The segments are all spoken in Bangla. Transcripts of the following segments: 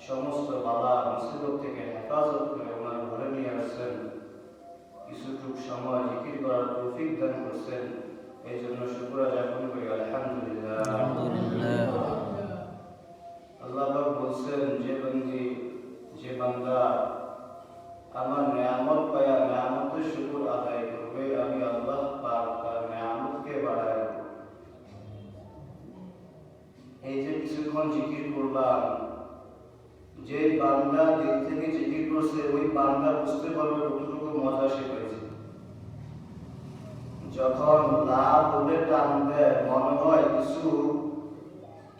সমস্ত বালা মুসিবত থেকে হেফাজত করে ওনার ঘরে নিয়ে আসছেন, কিছুটুক সময় জিকির করার তৌফিক দান করছেন। এই জন্য শুকর জ্ঞাপন করি আলহামদুলিল্লাহ। আল্লাহ পাক বলছেন, যে বান্দা আমার নিয়ামত পায়া নিয়ামতের শুকর আদায় করবে, আমি আল্লাহ পাক তার নিয়ামতকে বাড়ায় দেব। এই যে কিছুক্ষণ জিকির করলাম, যে বান্দা দিল থেকে জিকির করছে ওই বান্দা বুঝতে পারবে কতটুকু মজা সে পেয়েছে। যখন লা বলে টান দেয় মনে হয়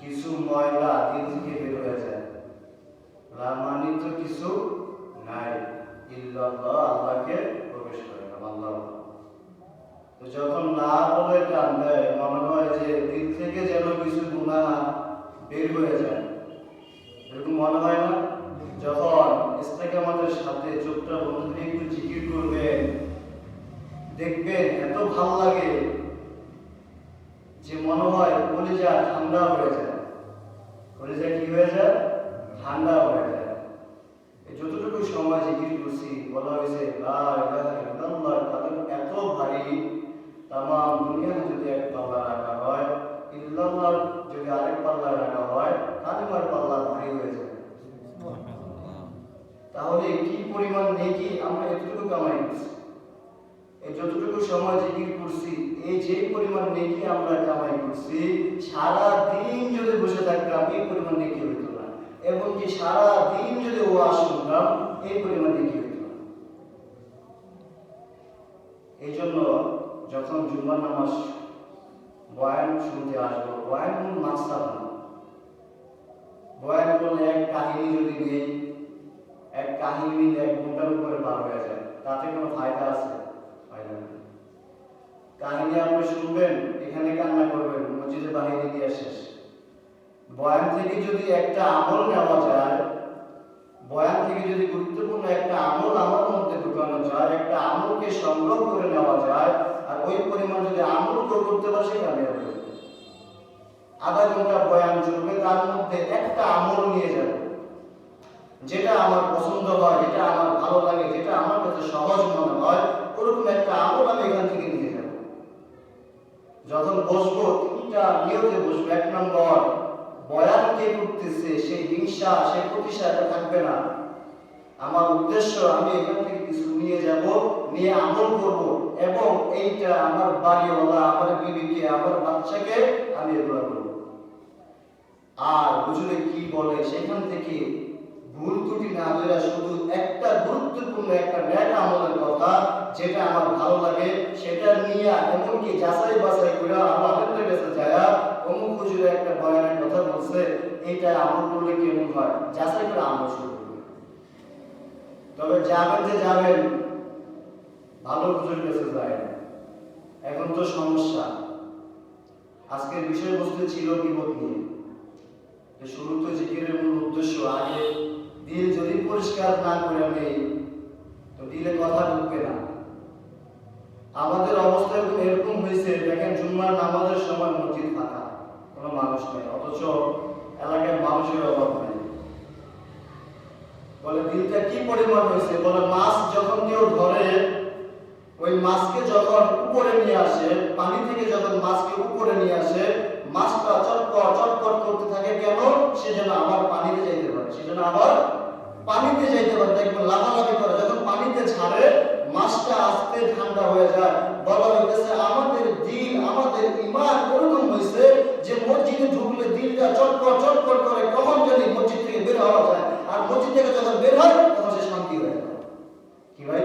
কিছু ময়লা দিল থেকে বের হয়ে যায়। লা মানে তো কিছু নাই, ইল্লাল্লাহ, আল্লাহকে প্রবেশ করে আল্লাহ। তো যখন লা বলে টান দেয় মনে হয় যে দিল থেকে যেন কিছু গুনাহ বের হয়ে যায়, এরকম মনে হয় না? যখন ইস্তেকামতের সাথে চোখটা বন্ধ করে একটু জিকির করবেন, দেখবেন এত ভালো লাগে যে মনে হয় কলিজা ঠান্ডা হয়ে যায়। কলিজা কি হয়ে যায়? ঠান্ডা হয়ে যায়। যতটুকু সময় জিকির করছি, বলা হয়েছে লা ইলাহা ইল্লাল্লাহ কালাম এত ভারী, তামাম দুনিয়াতে যদি এক পাল্লা রাখা হয়, ইল্লাল্লাহ যদি আরেক পাল্লা রাখা হয়, কালিমার পাল্লা ভারী হয়ে যায়। তাহলে কি পরিমাণ নেকি আমরা এতটুকু কামাই করছি, এই যতটুকু সময় জিকির করছি, এই যে পরিমাণ নেকি আমরা কামাই করছি, সারা দিন যদি বসে থাকতাম এই পরিমাণ নেকি হইতো না, এবং কি সারা দিন যদি ওয়াজ শুনতাম এই পরিমাণ নেকি হইতো না। এই জন্য যখন জুম্মার নামাজ বয়ান শুনতে আসবো, বয়ান কোন মাকসাদ না। বয়ান করলে এক কাহিনী যদি নেই, এক কাহিনী 1 ঘন্টার উপরে পার হয়ে যায়, তাতে কোনো ফায়দা আছে? কাহিনী আপনি শুনবেন, এখানে কান্না করবেন, মসজিদে বাহিরে দিয়ে শেষ। বয়ান থেকে যদি একটা আমল নেওয়া যায়, বয়ান থেকে যদি গুরুত্বপূর্ণ একটা আমল আমার মধ্যে ঢুকানো যায়, একটা আমলকে সংগ্রহ করে নেওয়া যায়, আর ওই পরিমাণ যদি আমল করতে পারে, সেখানে আধা ঘন্টা বয়ান চলবে, তার মধ্যে একটা আমল নিয়ে যাব, যেটা আমার পছন্দ হয়, যেটা আমার ভালো লাগে, যেটা আমার কাছে সহজ মনে হয়, ওরকম একটা আমল আমি এখান থেকে নিয়ে যাব। যখন বসবো 3টা নিয়তে বসবো। 1 নম্বর, বয়ান কে করতেছে সেই হিংসা, সেই প্রতিশা এটা থাকবে না। আমার উদ্দেশ্য আমি এখান থেকে কিছু নিয়ে যাব, নিয়ে আমল করব, এবং এইটা আমার বাড়িওয়ালা, আমার বিবিকে, আমার বাচ্চাকে আমি এগুলো করব। আর হুজুরে কি বলে সেখান থেকে ভুল ত্রুটি না ধরে শুধু একটা গুরুত্বপূর্ণ একটা নেক আমলের কথা, যেটা আমার ভালো লাগে, সেটা নিয়ে এমনকি যাচাই বাছাই করে আমাদের কাছে যায়, অমুক হুজুরে একটা বয়ানের কথা বলছে, এইটা আমল করলে কেমন হয়, যাচাই করে আমল শুরু করবে। তবে যাবেন যে যাবেন, ভালো হুজুর কাছে যায়। এখন তো সমস্যা, আজকের বিষয়বস্তু ছিল বিপদ নিয়ে। শুরুতে জিকিরের মূল উদ্দেশ্য, আগে দিল যদি পরিষ্কার না করে নেই তো দিলে কথা ঢুকবে না। আমাদের অবস্থা এরকম হয়েছে, দেখেন জুম্মার নামাজের সময় মসজিদ ফাঁকা, কোনো মানুষ নেই, অথচ এলাকার মানুষের অভাব নেই। বলে দিলটা কি পরিমাণ হয়েছে, বলে মাছ যখন কেউ ধরে ওই মাছকে যখন উপরে নিয়ে আসে, পানি থেকে যখন মাছকে উপরে নিয়ে আসে, মাছটা চটপট চটপট করতে থাকে। কেন? সে যেন আবার পানিতে যাইতে পারে, সে যেন আবার পানিতে যাইতে পারে। দেখবেন লাফালাফি করে, যখন পানিতে ছাড়ে মাছটা আস্তে ঠান্ডা হয়ে যায়। বলা হইতেছে আমাদের দিল, আমাদের ঈমান এরকম হয়েছে যে মসজিদে ঢুকলে দিলটা চটপট চটপট করে, কখন জানি মসজিদ থেকে বের হওয়া যায়। আর মসজিদ থেকে যখন বের হয় তখন সে শান্তি হয়ে যায়। কি ভাই?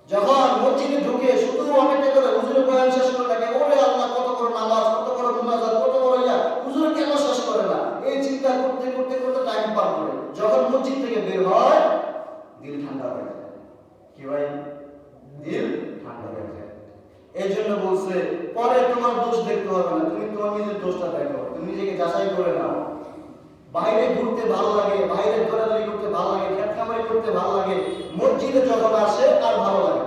যখন মসজিদে ঢুকে শুধু অপেক্ষা করে হুজুরের বয়ান শেষ করে থাকে, ওরে আল্লাহ কত বড় নামাজ, কত বড় মুনাজাত, কত বড় ইয়া, হুজুর কেন শেষ করে না, এই চিন্তা করতে করতে করতে টাইম পার করে। যখন মসজিদ থেকে বের হয় দিল ঠান্ডা হয়ে যায়। কি ভাই? দিল ঠান্ডা হয়ে যায়। এই জন্য বলছে পরে তোমার দোষ দেখতে হবে না, তুমি তোমার নিজের দোষটা দেখো, তুমি নিজেকে যাচাই করে নাও। বাইরে ঘুরতে ভালো লাগে, বাইরে ঘোরাঘুরি করতে ভালো লাগে, খেত খামারি করতে ভালো লাগে, মসজিদে যখন আসে আর ভালো লাগে।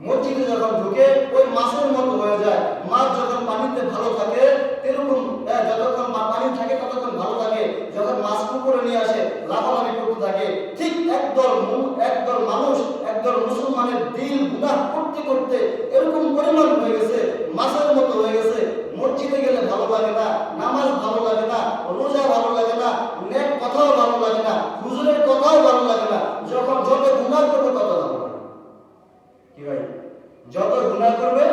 মসজিদে যখন ঢুকে ওই মাছের মতো হয়ে যায়। মাছ যখন পানিতে ভালো থাকে এরকম, যতক্ষণ পানি থাকে ততক্ষণ ভালো থাকে। যখন মাছ পুকুরে নিয়ে আসে লাফালাফি করতে থাকে। ঠিক একদল মানুষ, একদল মুসলমানের দিল গুনাহ করতে করতে এরকম পরিমাণ হয়ে গেছে, মাছের মতো হয়ে গেছে। মসজিদে গেলে ভালো লাগে না, নামাজ ভালো লাগে না, রোজা ভালো লাগে না, নেক কথাও ভালো লাগে না, হুজুরের কথাও ভালো লাগে না। যখন যত গুনাহ করবে তত ভালো লাগে। কি ভাই? যত গুনাহ করবে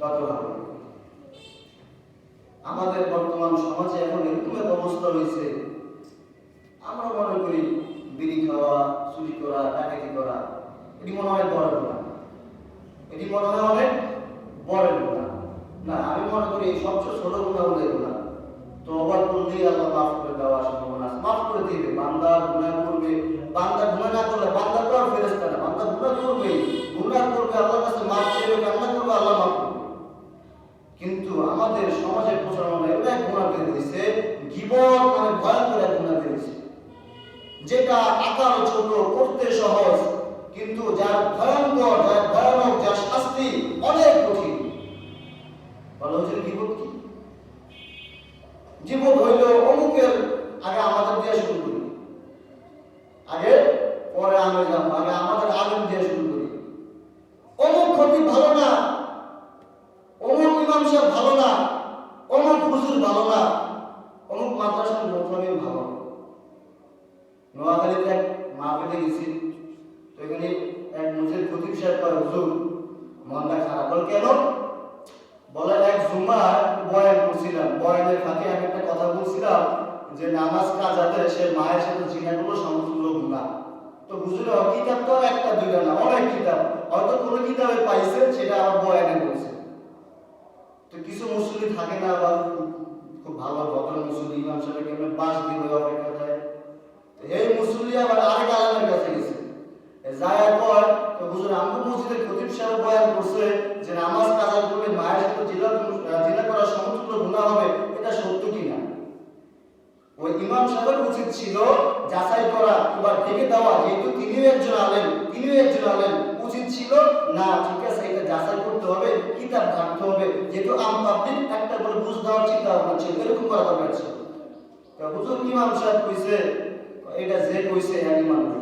তত ভালো লাগে। আমাদের বর্তমান সমাজে এখন এরকম এক অবস্থা হয়েছে, আমরা মনে করি বিড়ি খাওয়া, চুরি করা, ডাকাতি করা এটি মনে হয় বড় গুনাহ, এটি মনে হয় অনেক বড় গুনাহ। না, আমি মনে করি এই সবচেয়ে ছোট গুনাহ হলো গুনাহ। তওবা করলেই আল্লাহ মাফ করে দেওয়ার সম্ভাবনা আছে, মাফ করে দিবে। বান্দা গুনাহ করবে, বান্দা গুনাহ না করলে বান্দা তো আর ফেরেশতা না, বান্দা গুনাহ করবে, গুনাহ করবে, আল্লাহর কাছে মাফ চাইবে, কান্না করবে, আল্লাহ মাফ করবে। কিন্তু আমাদের সমাজের প্রচলনে এমন এক গুনাহ বের হয়েছে, গীবত নামে ভয়ঙ্কর এক গুনাহ বের হয়েছে, যেটা আকার ছোট, করতে সহজ, কিন্তু যার ভয়ঙ্কর, যার ভয়ানক, যার শাস্তি অনেক কঠিন। বলা হচ্ছে গীবত কি? গীবত হইল অমুকের, আগে আমাদের দিয়ে শুরু করি, আগে পরে আমি যাবো, আগে আমাদের আলেম দিয়ে শুরু করি। অমুক খতিব ভালো না, অমুক ইমাম সাহেব ভালো না, অমুক হুজুর ভালো না, অমুক মাদ্রাসার মুফাসসির ভালো না। নোয়াখালীতে এক মাহফিলে গেছি, তো এখানে এক মুসলিম খতিব সাহেব কয়, হুজুর মনটা খারাপ। বল কেন? বলে এক জুমার বয়ান করছিলাম, বয়ানের ফাঁকে আমি একটা কথা বলছিলাম যে নামাজ কাজাতে সে মায়ের সাথে জিনা করলো সমতুল্য গুনাহ। তো হুজুর কিতাব তো একটা দুইটা না, অনেক কিতাব, হয়তো কোনো কিতাবে পাইছেন, সেটা আমার বয়ানে বলছে। তো কিছু মুসল্লি থাকে না, বা খুব ভালো ভদ্র মুসল্লি, ইমাম সাহেব কেমন বাস দিবে অপেক্ষা যায়। এই মুসল্লি আবার আরেক আলেমের কাছে গেছে, যায় কয়, তো হুজুর আমগো মসজিদের খতিব সাহেব বয়ান করছে যে নামাজ কাজা করলে মায়ের সাথে জিনা করা সমতুল্য গুনাহ হবে, এটা সত্য কিনা? ওই ইমাম সাহেবের উচিত ছিল যাচাই করা বা ঢেকে দেওয়া, যেহেতু তিনিও একজন আলেম, উচিত ছিল না, ঠিক আছে এটা যাচাই করতে হবে, কিতাব ঘাটতে হবে, যেহেতু আম পাবলিক একটা করে বুঝ দেওয়ার চিন্তা ভাবনা ছিল, এরকম করা দরকার ছিল। হুজুর ইমাম সাহেব কইছে, এটা যে কইছে এক ইমাম না,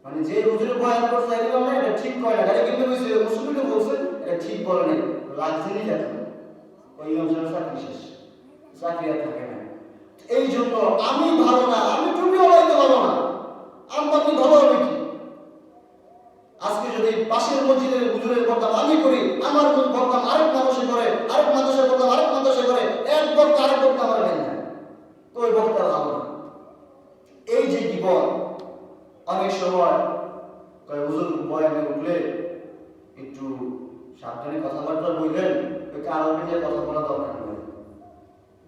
মানে যে হুজুরে বয়ান করছে এক ইমাম না, এটা ঠিক কয় না, এটা কিন্তু কইছে মুসলিমকে বলছে, এটা ঠিক বলে নাই, লাগছেনই দেখেন ওই ইমাম সাহেব চাকরি শেষ, চাকরি আর থাকে না। এই জন্য আমি ভালো না, আমি টুপিও লাগাইতে ভালো না, আমি ভালো হবে কি? আজকে যদি পাশের মসজিদের হুজুরের বদনাম আমি করি, আমার বদনাম আরেক মানুষে করে, আরেক মানুষের বদনাম আরেক মানুষে করে, এক বক্তা আরেক বক্তা আমার নেই না, তো ওই বক্তা ভালো না। এই যে গীবত, অনেক সময় হুজুর বয়ানে উঠলে একটু সাবধানে কথাবার্তা বললেন, ওই কারো নিয়ে কথা বলা দরকার নেই,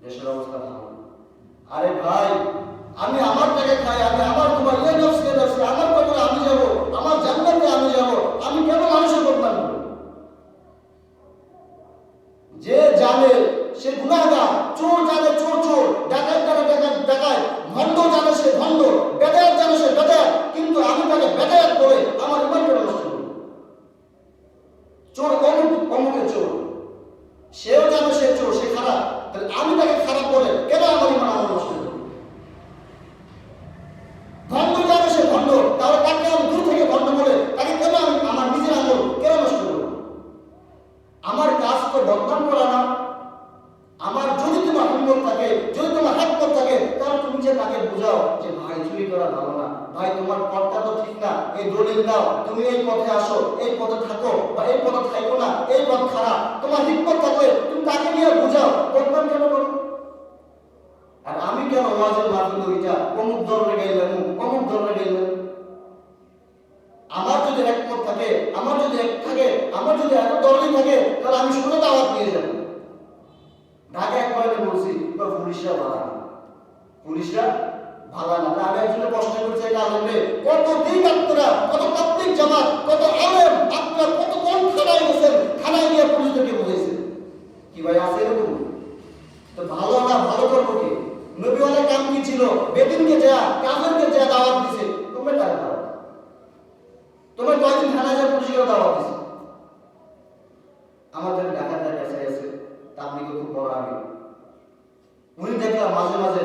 দেশের অবস্থা ভালো। আরে ভাই, আমি আমার টাকা খাই, আমি আমার তোমার আমার কবরে আমি যাব, আমার জান্নাতে আমি যাব, আমি কেন মানুষের বদনাম করব? যে জানে সে গুনাহগার, চোর জানে চোর চোর, ডাকাত জানে ডাকাত, ভণ্ড জানে সে ভণ্ড, বেদাত জানে সে বেদাত, কিন্তু আমি তাকে বেদাত করে আমার ইমানকে নষ্ট করব। চোর অমুকের চোর, সেও জানে সে চোর, সে খারাপ, তাহলে আমি তাকে খারাপ বলে কেন আমার ইমান আমার নষ্ট করব? ভণ্ড জানে সে ভণ্ড, তাহলে তাকে আমি দূর থেকে ভণ্ড বলে তাকে কেন আমি তুমি এই পথে আসো, এই পথে থাকো, বা এই পথে থাকো না, এই পথ খারাপ। তোমার হিকমত থাকলে তুমি তাকে নিয়ে বুঝাও, বদনাম কেন করো? আর আমি কেন ওয়াজের মাধ্যমে ওইটা অমুক দলে গেলাম, অমুক দলে গেলাম? আমার যদি একমত থাকে, আমার যদি এক থাকে, আমার যদি এত দলই থাকে, তাহলে আমি শুনে দাওয়াত নিয়ে যাব। ঢাকা একবার বলছি, পুলিশরা ভালো না, পুলিশরা ভালো না। আমি একজনে প্রশ্ন করছি, এটা আলেমে কত দিন আপনারা, কত তাবলীগ জামাত, কত আলেম আপনারা কত কোন থানায় গেছেন, থানায় গিয়ে পুলিশদেরকে বুঝাইছেন কি ভাই আছে এরকম? তো ভালো না, ভালো করবো কি? নবীওয়ালা কাম কি ছিল? বেদিনকে যা, কাফেরকে যা দাওয়াত দিছে, তোমরা কার দাওয়াত? তোমরা কয়দিন থানায় যা পুলিশকে দাওয়াত দিছে? আমাদের ঢাকার কাছে আছে তাবলীগে খুব বড় আমি, উনি দেখলাম মাঝে মাঝে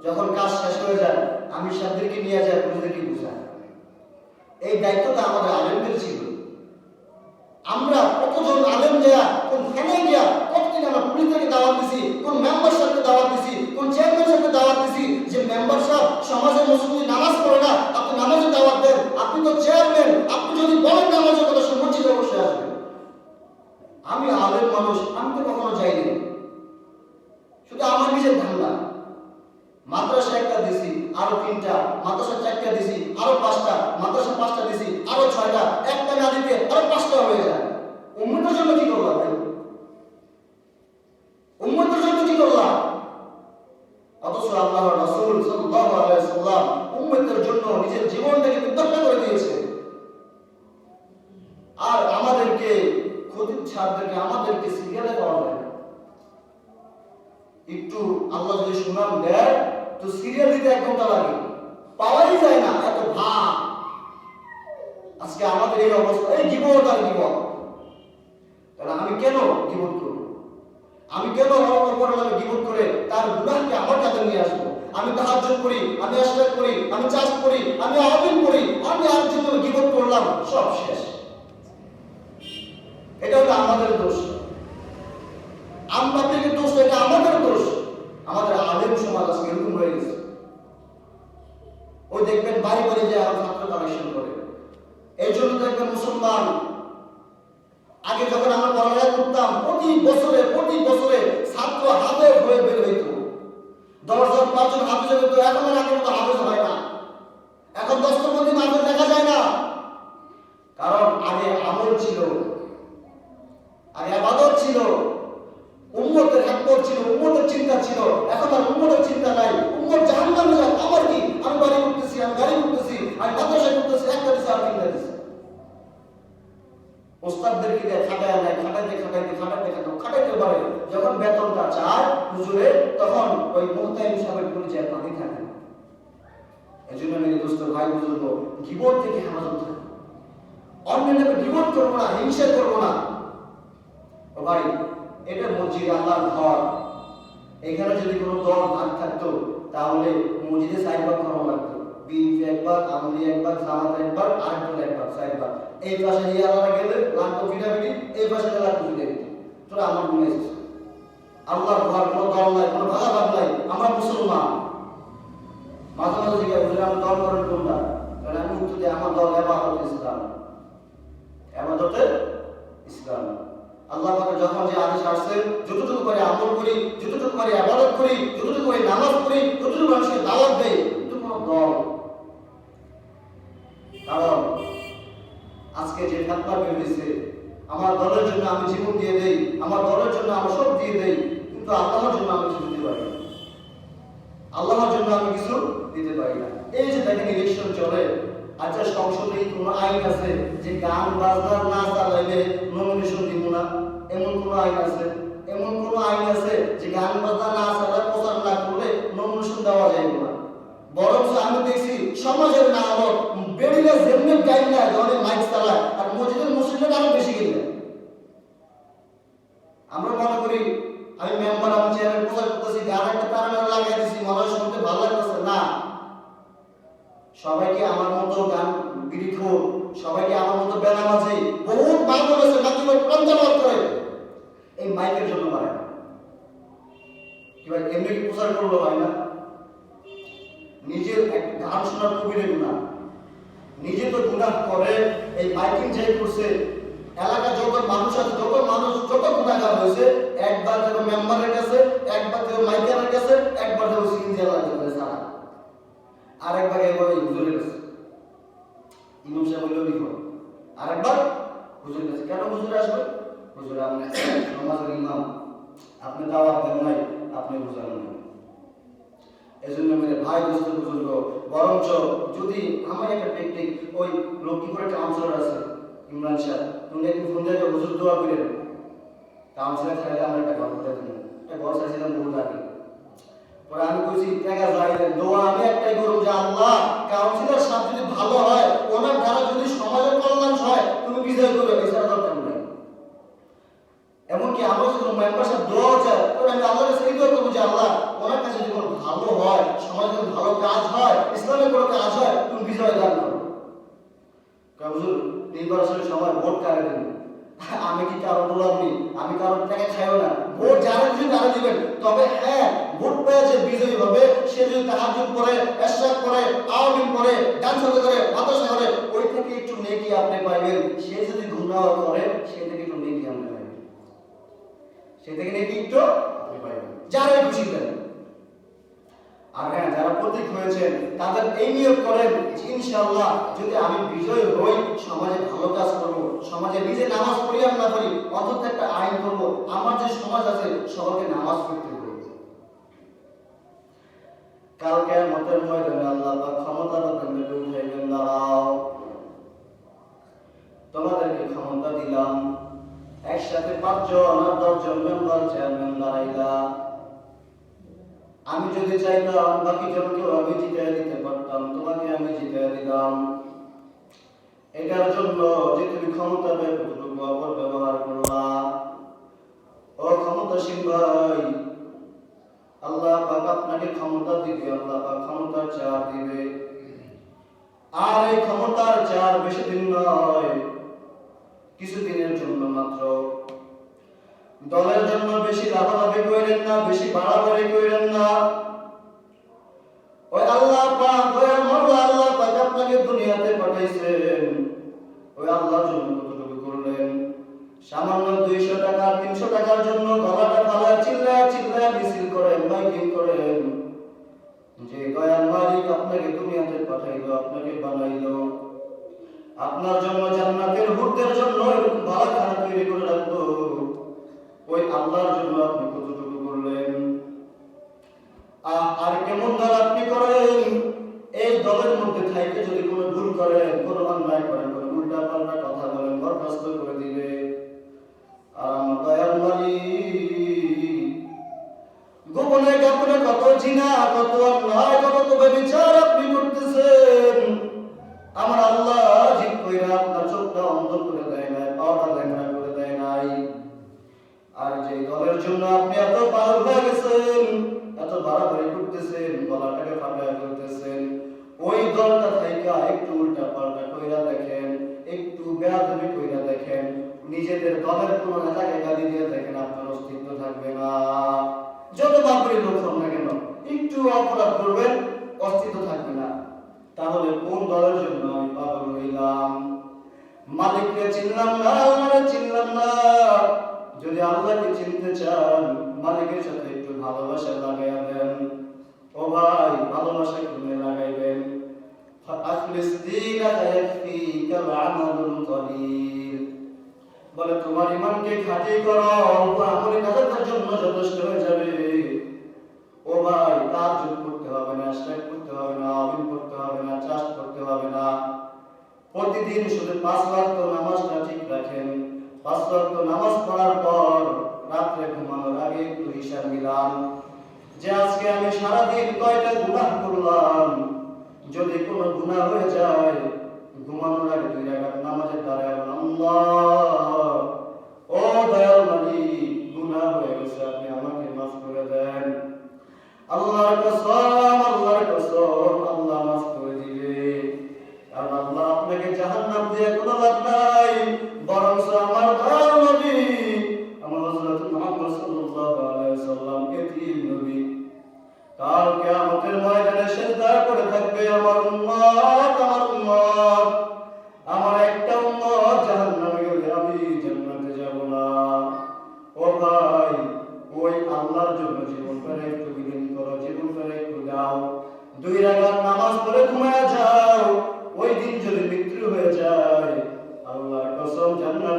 যখন কাজ শেষ হয়ে যায়, আমি সাথীদেরকে নিয়ে যায়, পুলিশদেরকে বুঝায়। এই দায়িত্বটা আমাদের আলেমদের ছিল। আমরা কতজন আলেম গিয়া, কোন থানায় গিয়া, কতদিন আমরা পুলিশদেরকে দাওয়াত দিছি, কোন মেম্বার সাহেবকে দাওয়াত দিছি, কোন চেয়ারম্যান সাহেবকে দাওয়াত দিছি, যে মেম্বার সাহেব সমাজের মুসলিম নামাজ পড়ে না, আপনি নামাজে দাওয়াত দেন, আপনি তো চেয়ারম্যান, আপনি যদি বলেন নামাজের কথা, সে মসজিদে অবশ্যই আসবে। আমি আলেম মানুষ, আমি তো কখনো যাইনি, শুধু আমার নিজের ধান্দা। মাদ্রাসা একটা দিছি, আরো 3টা, মাদ্রাসা 4টা দিছি, আরো 5টা, মাদ্রাসা 5টা দিছি, আরো 6টা, একটা না দিতে আরো 5টা হয়ে যায়। উম্মতের জন্য কি করলাম ভাই? উম্মতের জন্য কি করলাম? অথচ আল্লাহর রাসূল সাল্লাল্লাহু আলাইহি ওয়াসাল্লাম উম্মতের জন্য নিজের জীবনটাকে উৎসর্গ করে দিয়েছে। আর আমাদেরকে খতিব সাহেবদেরকে আমাদেরকে সিরিয়ালে দেওয়া যায় না। একটু আল্লাহ যদি সুনাম দেয় তো সিরিয়াল দিতে 1 ঘন্টা লাগে, পাওয়াই যায় না, এত ভাব। আজকে আমাদের এই অবস্থা, এই জীবন আর জীবন। তাহলে আমি কেন জীবন করব? আমি কেন জীবন করে তার গুনাহকে আমার কাছে নিয়ে আসবো? আমি তাহাজ্জুদ করি, আমি ইশরাক করি, আমি চাষ করি, আমি আযান করি, আমি আর জীবন জীবন করলাম, সব শেষ। এটা হলো আমাদের দোষ। আমরা থেকে দোষ, এটা আমাদের দোষ। আমাদের আলেম সমাজ আজকে এরকম হয়ে গেছে। ওই দেখবেন বাড়ি বাড়ি যে আমার ছাত্র কালেকশন করে। এই জন্য দেখবেন মুসলমান, আগে যখন আমরা পড়ালেখা করতাম, প্রতি বছরে ছাত্র হাফেজ হয়ে বের হইত, 10 জন 5 জন হাফেজ হইত। এখন আর আগের মতো হাফেজ হয় না, এখন 10টার মধ্যে হাফেজ দেখা যায় না। কারণ আগে আমল ছিল, আগে ইবাদত ছিল, উম্মতের হিকমত ছিল, উম্মতের চিন্তা ছিল। এখন আর উম্মতের চিন্তা নাই। উম্মত জাহান্নামে যাক, আমার কি? আমি বাড়ি করতেছি, আমি গাড়ি করতেছি, আমি মাদ্রাসা করতেছি, একটা দিছি আর 3টা দিছি। ওস্তাদদেরকে দিয়ে খাটায় নাই, খাটাইতে পারে। যখন বেতনটা চায় হুজুরে, তখন ওই মুহতামিম সাহেবের পরিচয় পানি থাকে না। এই জন্য মেরে দোস্ত ভাই বুজুর্গ, গীবত থেকে হেফাজত থাকে। অন্যের নামে গীবত করবো না, হিংসা করবো না। ও ভাই, এটা মসজিদ, আল্লাহর ঘর। এখানে যদি কোনো দল ভাগ থাকতো, তাহলে মসজিদে 4 ভাগ করা লাগতো। বিএনপি 1 ভাগ, আওয়ামী লীগ 1 ভাগ, জামাত 1 ভাগ, আর দল 1 ভাগ, 4 ভাগ। এই পাশে ইয়ালারা গেলে লাখো পিটাপিটি, এই পাশে লাখো পিটাপিটি। তোরা আমার ঘুমাইছিস। আল্লাহর ঘর, কোনো দল নাই, কোনো ভাগাভাগ নাই। আমরা মুসলমান। মাঝে মাঝে জিজ্ঞাসা করি, আমি দল করেন কোনটা? কারণ আমি উত্তর দিই, আমার দল ইবাদতে ইসলাম। ইবাদতে ইসলাম। আল্লাহ পাকের যখন যে আদেশ আসছে, যতটুকু করে আমল করি, যতটুকু করে ইবাদত করি, যতটুকু করে নামাজ পড়ি, যতটুকু মানুষকে দাওয়াত দেই, কিন্তু কোনো দল। কারণ আজকে যে ফতোয়া বের হয়েছে, আমার দলের জন্য আমি জীবন দিয়ে দেই, আমার দলের জন্য আমি সব দিয়ে দেই, কিন্তু আল্লাহর জন্য আমি কিছু দিতে পারি না। আল্লাহর জন্য আমি কিছু দিতে পারি না। এই যে দেখেন ইলেকশন চলে, আচ্ছা সংসদে কোনো আইন আছে যে গান বাজনা না চালাইলে নমিনেশন দিব না? এমন কোন আইন আছে? এমন কোন আইন আছে যে গান বাজনা না চালায়, প্রচার না করলে নমিনেশন দেওয়া যায় না? বরং আমি দেখছি সমাজের না হলো বেড়িলে যেমনি গাইন না অনেক মাইক চালায়, আর মসজিদের মুসলিমরা আরো বেশি গেলে। আমরা মনে করি আমি মেম্বার, আমি চেয়ারম্যান, প্রচার করতেছি, গান একটা প্যারামেল লাগাই দিছি, মনে হয় শুনতে ভালো লাগতেছে না। সবাইকে আমার মতো গান বিড়িখোর, সবাইকে আমার মতো বেনামাজি, বহুত মা বলেছে নাকি প্রঞ্চালন করে এই মাইকের জন্য মারে না। কি ভাই, এমনি কি প্রচার করলো হয় না? নিজের গান শোনার কবিরে গুনাহ, নিজে তো গুনাহ করে হুজুর আসবে? হুজুর আপনি সমাজের ইমাম, আপনি দাওয়াত দেন নাই, আপনি বুঝান না। এজন্য মেরে ভাই দোস্ত বুজুর্গ, বরঞ্চ যদি আমার একটা টেকনিক, ওই লক্ষ্মী করে কাউন্সিলর আছে ইমরান সাহেব, তুমি একদিন ফোন দিয়ে হুজুর দোয়া করেন, কাউন্সিলর চাইলে আমরা একটা ঘর করে দিন, একটা ঘর চাইছিলাম বহুত আগে। পরে আমি কইছি টাকা যাইলেন, দোয়া আমি একটাই করব যে আল্লাহ কাউন্সিলর সাহেব যদি ভালো হয়, ওনার দ্বারা যদি সমাজের কল্যাণ হয়, তুমি বিজয় করবে, এছাড়া দরকার নাই। এমনকি আমরা যখন মেম্বারশিপ দোয়া চাই, তখন আমি আল্লাহর কাছে এই দোয়া করবো যে আল্লাহ ওনার কাছে যদি কোনো ভালো হয়, সমাজে যদি ভালো কাজ হয়, ইসলামের কোনো কাজ হয়, তুমি বিজয় দান করো। হুজুর নির্বাচনের সময় ভোট কারে দেন? আমি কি কারো গোলামি? আমি কারোর টাকা খাইও না। ভোট যারা দিবেন তারা দিবেন, তবে হ্যাঁ ভোট পেয়ে যে বিজয়ী হবে, সে যদি তাহাজ্জুদ করে, ইশরাক করে, আওয়ামিন করে, গান সাজা করে, মাদ্রাসা করে, ওই থেকে একটু নেকি আপনি পাইবেন। সে যদি গুনাহ করে, সে থেকে একটু নেকি আপনি পাইবেন, সে থেকে নেকি একটু আপনি পাইবেন, যারাই খুশি দেন। আর হ্যাঁ, যারা প্রতীক হয়েছেন তাদের এই নিয়ত করেন ইনশাআল্লাহ যদি আমি বিজয় হই, সমাজে ভালো কাজ করব, সমাজে নিজে নামাজ পড়ি আর না পড়ি, অন্তত একটা আইন করব, আমার যে সমাজ আছে সবাইকে নামাজ পড়তে হবে। কাল কিয়ামতের ময়দানে আল্লাহ পাক ক্ষমতা বান্দাকে উঠাইবেন, দাঁড়াও তোমাদেরকে ক্ষমতা দিলাম, একসাথে 5 জন আর 10 জন মেম্বার চেয়ারম্যান দাঁড়াইলা, আমি যদি চাইতাম বাকি জনকেও আমি জিতাই দিতে পারতাম, তোমাকে আমি জিতাই দিলাম। এটার জন্য যে তুমি ক্ষমতা কতটুকু অপব্যবহার করলা। ও ক্ষমতাসীন ভাই, আল্লাহ পাক আপনাকে ক্ষমতা দিবে, আল্লাহ পাক ক্ষমতার চার দিবে। আর এই ক্ষমতার চার বেশি দিন নয়, কিছুদিনের জন্য মাত্র। দলের জন্য বেশি লাভালাভি কইরেন না, বেশি বাড়াবাড়ি কইরেন না। ওই আল্লাহ পাক, দয়ার মাওলা আল্লাহ পাক আপনাকে দুনিয়াতে পাঠাইছেন, ওই আল্লাহর জন্য কতটুকু করলেন? সামান্য 200 টাকা 300 টাকার জন্য গলাটা ফালায় চিল্লায় মিছিল করেন, মাইকিং করেন, যে দয়ার মালিক আপনাকে দুনিয়াতে পাঠাইলো, আপনাকে বানাইলো, আপনার জন্য জান্নাতের হুরদের জন্য এরকম ভালো খানা তৈরি করে রাখলো, ওই আল্লাহর জন্য আপনি কতটুকু করলেন? আর কেমন দল আপনি করেন? এই দলের মধ্যে থাইকে যদি কোনো ভুল করেন, কোনো অন্যায় করেন, কোনো উল্টা পাল্টা কথা বলেন, বরখাস্ত করে দিবে। আর আমার দয়ার মালিক গোপনে গোপনে কত জিনা, কত অন্যায়, কত ব্যভিচার আপনি করতেছেন। আমার আল্লাহ জিদ কইরা আপনার চোখটা অন্ধ করে দেয় নাই, পাওয়াটা ল্যাংড়া করে দেয় নাই। আর যে দলের জন্য আপনি এত পাগল হয়ে গেছেন, এত বাড়াবাড়ি করতেছেন, গলাটাকে ফাটায় ফেলতেছেন, ওই দলটা থাইকা একটু উল্টা পাল্টা কইরা দেখেন, একটু বেয়াদবি কইরা দেখেন, নিজেদের দলের কোন নেতাকে গালি দিয়ে দেখেন, আপনার অস্তিত্ব থাকবে না। যত বাপরি লোক হন না কেন, একটু অপরাধ করবেন, অস্তিত্ব থাকবে না। তাহলে কোন দলের জন্য আমি পাগল হইলাম? মালিককে চিনলাম না, আল্লাহকে চিনলাম না। যদি আল্লাহকে চিনতে চান, মালিকের সাথে একটু ভালোবাসা লাগাইয়া দেন। ও ভাই, ভালোবাসা কেমনে লাগাইবেন? আখলিস দীনাকা ইয়াকফিকাল আমালুল কলিল। বলে তোমার ঈমানকে খাঁটি করো, অল্প আমলে কাজের জন্য যথেষ্ট হয়ে যাবে। ও ভাই, তাহাজ্জুদ করতে হবে না, ইশরাক করতে হবে না, আমিন করতে হবে না, চাষ করতে হবে না। প্রতিদিন শুধু 5 ওয়াক্ত নামাজটা ঠিক রাখেন। 5 ওয়াক্ত নামাজ পড়ার পর রাতে ঘুমানোর আগে একটু হিসাব মিলান যে আজকে আমি সারাদিন কয়টা গুনাহ করলাম। যদি কোনো গুনাহ হয়ে যায়, ঘুমানোর আগে 2 রাকাত নামাজে দাঁড়ায় আল্লাহ, ও দয়াল মালিক, গুনাহ হয়ে গেছে, আপনি আমাকে মাফ করে দেন। আল্লাহর কসম, আল্লাহর কসম, আল্লাহ মাফ করে দিবে। কারণ আল্লাহ আপনাকে জাহান্নাম দিয়ে কোনো লাভ নাই, বরং আমার দয়াল নবী, আমার হযরত মুহাম্মদ সাল্লাল্লাহু আলাইহি ওয়াসাল্লাম এতিম নবী, কাল কিয়ামতের ময়দানে সিজদা করে থাকবে, আমার উম্মত, আমার উম্মত, আমার একটা উম্মত জাহান্নামে গেলে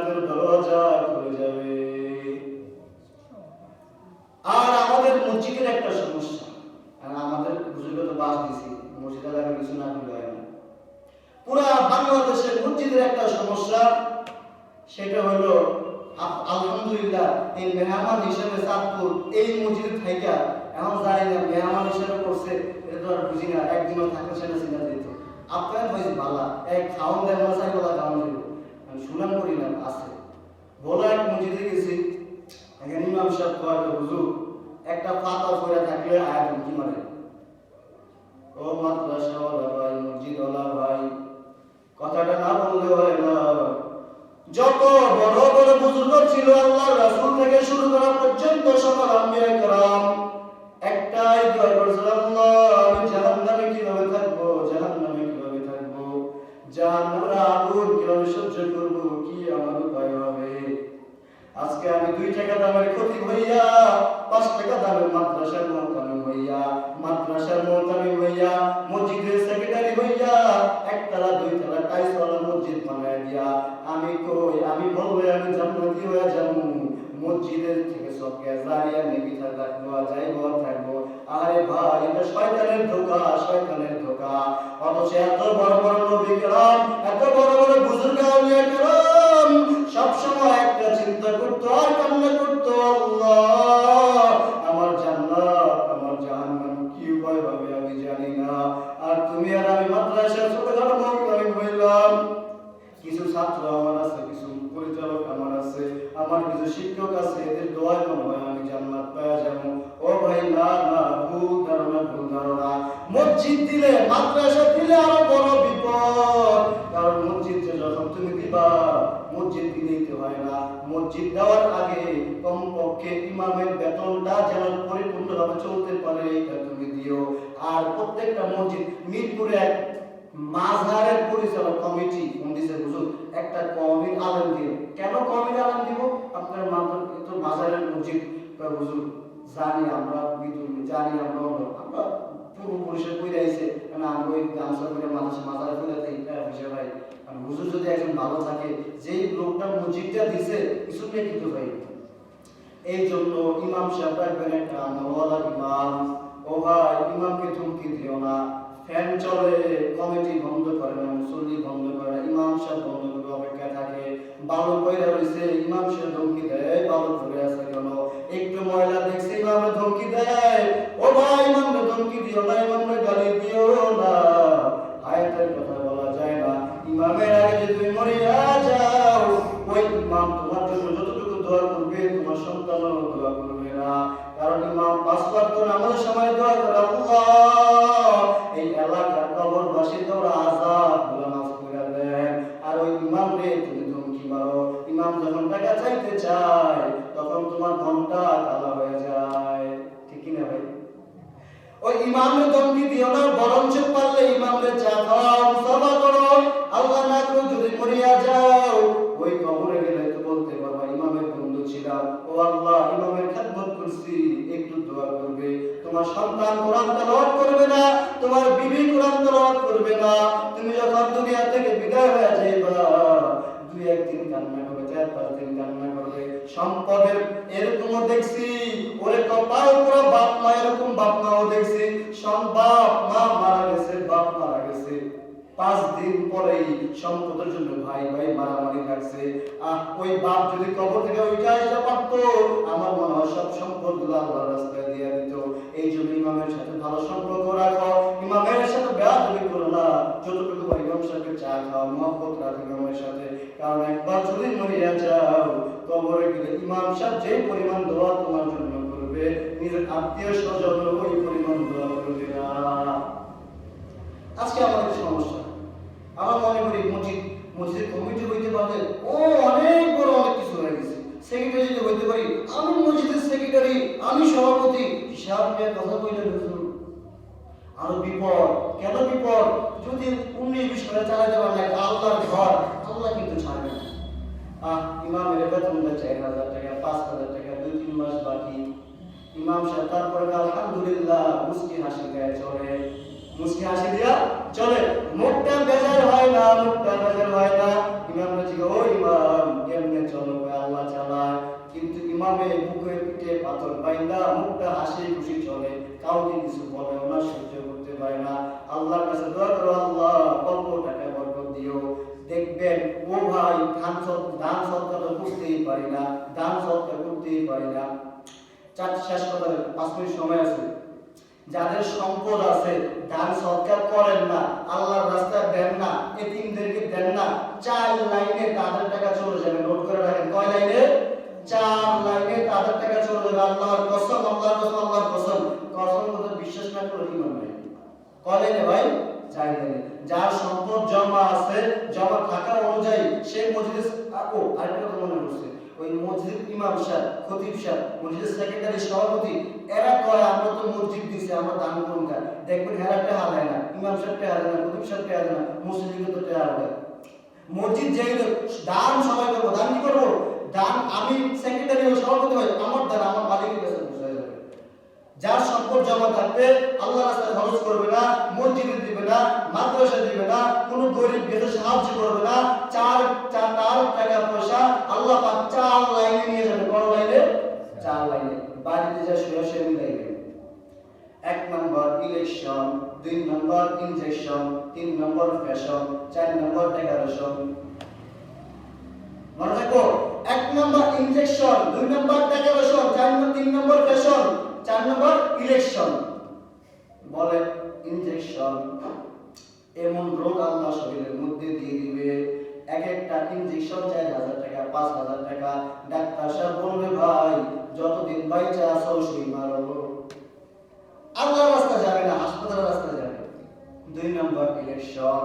জান্নাতের দরজা খুলে যাবে। আর আমাদের মসজিদের একটা সমস্যা, আর আমাদের বুজুর্গ তো বাস দিছি, মসজিদ এলাকার কিছু না করলে হয় না। পুরা বাংলাদেশের মসজিদের একটা সমস্যা, সেটা হলো আলহামদুলিল্লাহ এই মেহমান হিসেবে চাঁদপুর এই মসজিদ থাইকা এখন জানি না মেহমান হিসেবে করছে, এটা তো আর বুঝি না, একদিনও থাকলে সেটা চিন্তা দিত আপনার হয়েছে ভালা এক খাওয়ান দেয় না, চাই বলা খাওয়ান দিব, আমি সুনাম করি না আছে বলে এক মসজিদে গেছি, এখানে ইমাম সাহেব কয়েকটা হুজুর একটা পাতা পড়ে থাকলে আয়াত কি মানে, ও মাদ্রাসাওয়ালা ভাই, মসজিদওয়ালা ভাই, কথাটা না বললে হয় না। যত বড় বড় বুজুর্গ ছিল আল্লাহর রাসূল থেকে শুরু করা পর্যন্ত সকল আম্বিয়া کرام একটাই দোয়া করেছিল, আল্লাহ আমি জাহান্নামে কিভাবে থাকবো, জাহান্নামে কিভাবে থাকবো, জাহান্নামের আগুন কিভাবে সহ্য করব, কি আমার উপায় হবে। আজকে আমি 2 টাকা দামের খতিব হইয়া 5 টাকা দামের মাদ্রাসার মুহতামিম হইয়া, মাদ্রাসার মুহতামিম হইয়া, মসজিদের সেক্রেটারি হইয়া, একতলা 2 তলা টাইলসওয়ালা মসজিদ বানায় দিয়া আমি কই, আমি বললে আমি জান্নাতি হয়ে যাবো, মসজিদের থেকে সবকে জারিয়া নেকিটা রাখবো, যাইবো থাকবো। আরে ভাই এটা শয়তানের ধোঁকা, শয়তানের ধোঁকা। অথচ এত বড় বড় নবী کرام, এত বড় বড় বুজুর্গ আউলিয়া کرام সব সময় একটা চিন্তা করতো আর কান্না করতো, আল্লাহ আমার জান্নাত আমার জাহান্নাম কি উপায় হবে আমি জানি না। আর তুমি আর আমি মাদ্রাসার ছোটখাটো মুহতামিম হইলাম, কিছু ছাত্র আমার আছে, কিছু পরিচালক আমার আছে, আমার কিছু শিক্ষক আছে, এদের দোয়ায় মনে হয় আমি জান্নাত পেয়ে যাবো। ও ভাই না না, ভুল ধারণা, ভুল ধারণা। মসজিদ দিলে, মাদ্রাসা দিলে আরো বড় বিপদ, কারণ মসজিদ যখন তুমি দিবা, মসজিদ দিলেই তো হয় না, মসজিদ দেওয়ার আগে কমপক্ষে ইমামের বেতনটা যেন পরিপূর্ণভাবে চলতে পারে এটা তুমি দিও। আর প্রত্যেকটা মসজিদ, মিরপুরে এক মাজারের পরিচালক কমিটি মন্দিরে হুজুর একটা কমিটির আলেম দিও। কেন কমিটির আলেম দিব? আপনার মাজারের মসজিদ হুজুর জানি আমরা, বিদুর জানি আমরা, আমরা পূর্ব পরিষদ কইরা আইছে, মানে আমরা ওই গামছা করে মাজারে কইরা তাই বিষয় ভাই, আমি হুজুর যদি একজন ভালো থাকে, যেই লোকটা মসজিদটা দিছে কিছু নিয়ে কিন্তু ভাই। এই জন্য ইমাম সাহেব রাখবেন একটা আমলওয়ালা ইমাম। ও ভাই ইমামকে ধমকি দিও না, ফ্যান চলে কমিটি বন্ধ করে না, মুসল্লি বন্ধ করে না, ইমাম সাহেব বন্ধ করে অপেক্ষা থাকে, বালু কইরা রইছে ইমাম সাহেব ধমকি দেয়, বালু ধরে আছে কেন, একটু ময়লা দেখছে ইমামে ধমকি দেয়, ও ভাই ইমামে ধমকি দিও না, ইমামে গালি দিও না, আয়াতের কথা বলা যায় না। ইমামের আগে যদি তুমি মরিয়া যাও, ওই ইমাম তোমার জন্য যতটুকু দোয়া করবে তোমার সন্তানও দোয়া করবে না, কারণ ইমাম 5 ওয়াক্ত নামাজের সময় দোয়া করে, আল্লাহ এই এলাকার কবরবাসী তোরা আযাব গুলো মাফ করে দেন। আর ওই ইমাম রে তুমি ধমকি মারো, ইমাম যখন টাকা চাইতে চায় তখন তোমার মনটা কালো হয়ে যায়, ঠিক কি না ভাই? ওই ইমামের ধমকি দিও না, বরঞ্চ পারলে ইমামরে চা খাও, মুসাফা করো, আল্লাহ না করে যদি মরিয়া যাও ওই কবরে গেলে তো বলতে পারবা ইমামের বন্ধু ছিলাম, ও আল্লাহ ইমামের খেদমত করছি, একটু দোয়া করবে। তোমার সন্তান কোরআন তেলাওয়াত করবে না, তোমার বিবি কোরআন তেলাওয়াত করবে না, তুমি যখন দুনিয়া থেকে বিদায় হয়ে যাইবা 2-1 দিন কান্না করবে, 4-5 দিন কান্না করবে। সম্পদের এরকমও দেখছি, ওরে কপাল পুরো বাপ মা, এরকম বাপ মাও দেখছি, বাপ মা মারা গেছে, বাপ মারা গেছে, 5 দিন পরেই সম্পদের জন্য ভাই ভাই মারামারি লাগছে। ওই বাপ যদি কবর থেকে উঠে আসতে পারতো, আমার মনে হয় সব সম্পদগুলো আল্লাহর রাস্তায় দিয়ে দিত। এই জন্য ইমামের সাথে ভালো সম্পর্ক রাখো, ইমামের সাথে বেয়াদবি করো না, যতটুকু ইমাম সাহেবের চা খাও, মহব্বত রাখো ইমামের সাথে, কারণ একবার যদি মরিয়া যাও কবরে গেলে ইমাম সাহেব যে পরিমাণ দোয়া তোমার জন্য করবে, নিজের আত্মীয় স্বজন ওই পরিমাণ দোয়া করবে না। আজকে আমাদের সমস্যা, আমার মনে করি মসজিদ কমিটি হইতে পারলে ও অনেক বড় অনেক কিছু হয়ে গেছে, সেক্রেটারি যদি হইতে পারি, আমি মসজিদের সেক্রেটারি, আমি সভাপতি, হিসাব নিয়ে কথা বললে বুঝুন আরো বিপদ। কেন বিপদ? যদি 19-20 করে চালাতে পারলে আল্লাহর ঘর, আল্লাহ কিন্তু ছাড়বে না। ইমামের বেতনটা 4,000 টাকা, 5,000 টাকা, 2-3 মাস বাকি, ইমাম সাহেব তারপরে আলহামদুলিল্লাহ মুস্কি হাসি দেয় চলে, মুস্কি হাসি দিয়া চলে, মুখটা বেজার হয় না, মুখটা বেজার হয় না। ইমাম বলছে ও ইমাম কেমনে চলো? আল্লাহ চালায়। কিন্তু ইমামে বুকের পিঠে পাথর বাইন্দা মুখটা হাসি খুশি চলে, কাউকে কিছু বলে না, সহ্য করতে পারে না। আল্লাহর কাছে দোয়া করো, আল্লাহ অল্প টাকা বরকত দিও। দেখবেন ও ভাই দান সৎকার তো করতেই পারি না, দান সৎকার করতেই পারি না। শেষ কথা, 5 মিনিট সময় আছে। যাদের সম্পদ আছে দান সৎকার করেন না, আল্লাহর রাস্তায় দেন না, এতিমদেরকে দেন না, 4 লাইনে তাদের টাকা চলে যাবে। নোট করে রাখেন, কয় লাইনে? 4 লাইনে তাদের টাকা চলে যাবে। আল্লাহর কসম, আল্লাহর কসম, আল্লাহর কসম। কসম কথা বিশ্বাস না করে ইমান নাই। কয় লাইনে ভাই? 4 লাইনে। যার সম্পদ জমা আছে, জমা থাকা অনুযায়ী সে মসজিদে আরেকটা কথা মনে করছে, ওই মসজিদ ইমাম সাহেব, খতিব সাহেব, মসজিদের সেক্রেটারি, সভাপতি, এরা কয় আমরা তো মসজিদ দিছি, আমরা দান করুন। দেখবেন হেরা টাকা দেয় না, ইমাম সাহেব টাকা দেয় না, খতিব সাহেব টাকা দেয় না, মসজিদে তো টাকা দেয়। মসজিদ যাই দান সবাই করবো, দান কি করবো? দান আমি সেক্রেটারি ও সভাপতি হই, আমার দান আমার মালিকের কাছে পৌঁছে যাবে। যার সম্পদ জমা থাকবে আল্লাহ রাস্তায় খরচ করবে না, মসজিদে দিবে না, মাদ্রাসা দিবে না, কোনো গরিব বেদে সাহায্য করবে না, তার টাকা পয়সা আল্লাহ পাক 4 লাইনে নিয়ে যাবে। কোন লাইনে? 4 লাইনে। বাড়িতে যা শুয়ে মিলাইবে। 1 নম্বর ইলেকশন, 2 নম্বর ইনজেকশন, 3 নম্বর ফ্যাশন, 4 নম্বর ডেকোরেশন। মনে রাখো, 1 নম্বর ইনজেকশন, 2 নম্বর ডেকোরেশন, 3 নম্বর ফ্যাশন, 4 নম্বর ইলেকশন। বলে ইনজেকশন এমন রোগ আল্লাহ শরীরের মধ্যে দিয়ে দিবে, এক একটা ইনজেকশন 4000 টাকা, 5000 টাকা। ডাক্তার সাহেব বলবে ভাই যতদিন বাইচা আছো সেই মারো, আল্লাহর রাস্তা যাবে না, হাসপাতালের রাস্তা যাবে। 2 নম্বর ইলেকশন,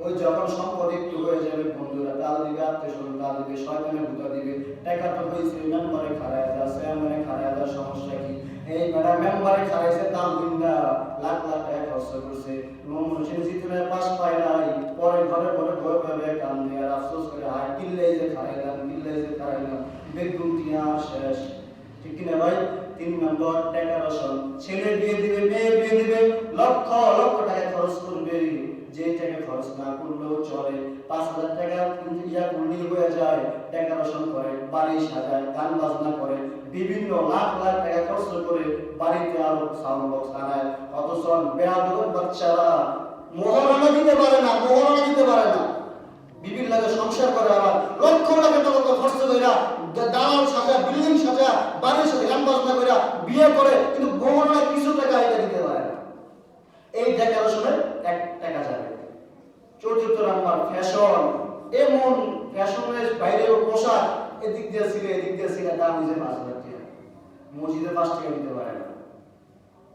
ওই যখন সম্পদ একটু হয়ে যাবে, বন্ধুরা তাল দিবে, আত্মীয়-স্বজন তাল দিবে, শয়তানের ভূতা দিবে, টাকা তো হয়েছে মেম্বারে খারায় যাচ্ছে, মানে খারায় যাওয়ার সমস্যা কি? এই ম্যাডাম মেম্বারে খারাইছে, তাল দিন না, লাখ লাখ টাকা খরচ করছে, মানুষের জিতনে পাস পায় নাই, পরে ঘরে ঘরে ভয় পাবে, কান্দে আর আফসোস করে, হায় কিল্লাই যে খারাইলাম, কিল্লাই যে খারাইলাম, বেগুন টিয়া শেষ। ঠিক কিনা ভাই? 3 নম্বর ডেকোরেশন, ছেলে বিয়ে দিবে, মেয়ে বিয়ে দিবে, লক্ষ লক্ষ টাকা খরচ করবে, যে টাকা খরচ না করলেও চলে। 5000 টাকা কিন্তু ইয়া করলেই হয়ে যায়, ডেকোরেশন করে, বাড়ি সাজায়, গান বাজনা করে, বিভিন্ন লাখ লাখ টাকা খরচ করে বাড়িতে আরো সাউন্ড বক্স আনায়। অথচ বেয়াদব বাচ্চারা মোহরানা দিতে পারে না, মোহরানা দিতে পারে না, বিভিন্ন লাগে সংসার করে, আবার লক্ষ লাখ টাকা খরচ কইরা দালাল সাজা, বিল্ডিং সাজা, বাড়ির সাথে গান বাজনা কইরা বিয়ে করে, কিন্তু মোহরানা কিছু টাকা এটা দিতে পারে না। এই ডেকোরেশনে 1 টাকা যাবে। 4th নাম্বার ফ্যাশন, এমন ফ্যাশনের বাইরেও পোশাক, এদিক দিয়ে ছিল এদিক দিয়ে ছিল, দাম নিজে 5000 টাকা, মসজিদে 5 টাকা দিতে পারে না,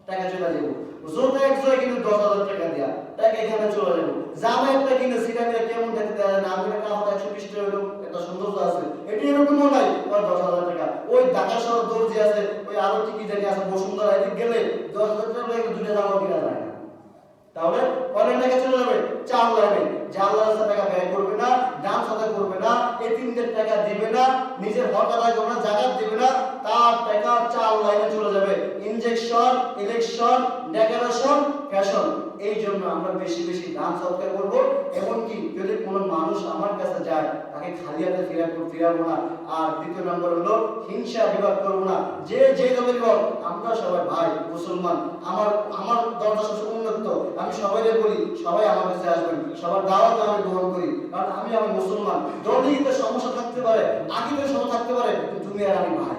টাকা চলে যাবে। জোতা এক জোড়া কিন্তু 10000 টাকা দিয়া টাকা এখানে চলে যাবে। জামা একটা কিনে সিরামিয়া কেমন দেখতে দেয় না, আমি একটা 120 টাকা হলো, একটা সৌন্দর্য আছে, এটি এরকমও নাই, ওই 10000 টাকা। ওই ঢাকা শহর দর্জি আছে, ওই আরো কি জানি আছে, বসুন্ধরা, এদিক গেলে 10000 টাকা লাগে, 2টা জামা কিনা যায় না। তাহলে কয় টাকা চলে যাবে? 4 লাইনে। যে আল্লাহর রাস্তায় টাকা ব্যয় করবে না, দান সদকা করবে না, এতিমদের টাকা দিবে না, নিজের হক আদায় করবে না, যাকাত দিবে না, তার টাকা 4 লাইনে চলে যাবে। Injection, election, decoration, fashion. এই জন্য আমরা বেশি বেশি দান সদকা করব। এমনকি যদি কোনো মানুষ আমার কাছে যায়, তাকে খালি হাতে ফিরাবো না। আর 2 নম্বর হলো হিংসা বিভাগ করবো না। যে যে দলের হোক, আমরা সবাই ভাই মুসলমান, আমার দরজা সবসময় উন্মুক্ত। আমি সবাইকে বলি সবাই আমার কাছে আসবেন, সবার দাওয়াত আমি গ্রহণ করি, কারণ আমি মুসলমান। দলীয়তে সমস্যা থাকতে পারে, আকিদার সমস্যা থাকতে পারে, কিন্তু তুমি আর আমি ভাই।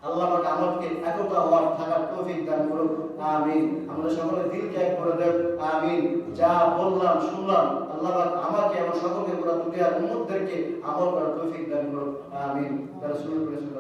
আল্লাহ পাক আমাদেরকে একতা হওয়ার থাকার তৌফিক দান করুন, আমিন। আমরা সকলে দিলকে এক করে দেব, আমিন। যা বললাম শুনলাম, আল্লাহ পাক আমাকে এবং সকলকে পুরো দুনিয়ার উম্মতদেরকে আমল করার তৌফিক দান করুন, আমিন। যারা শুনে করেছেন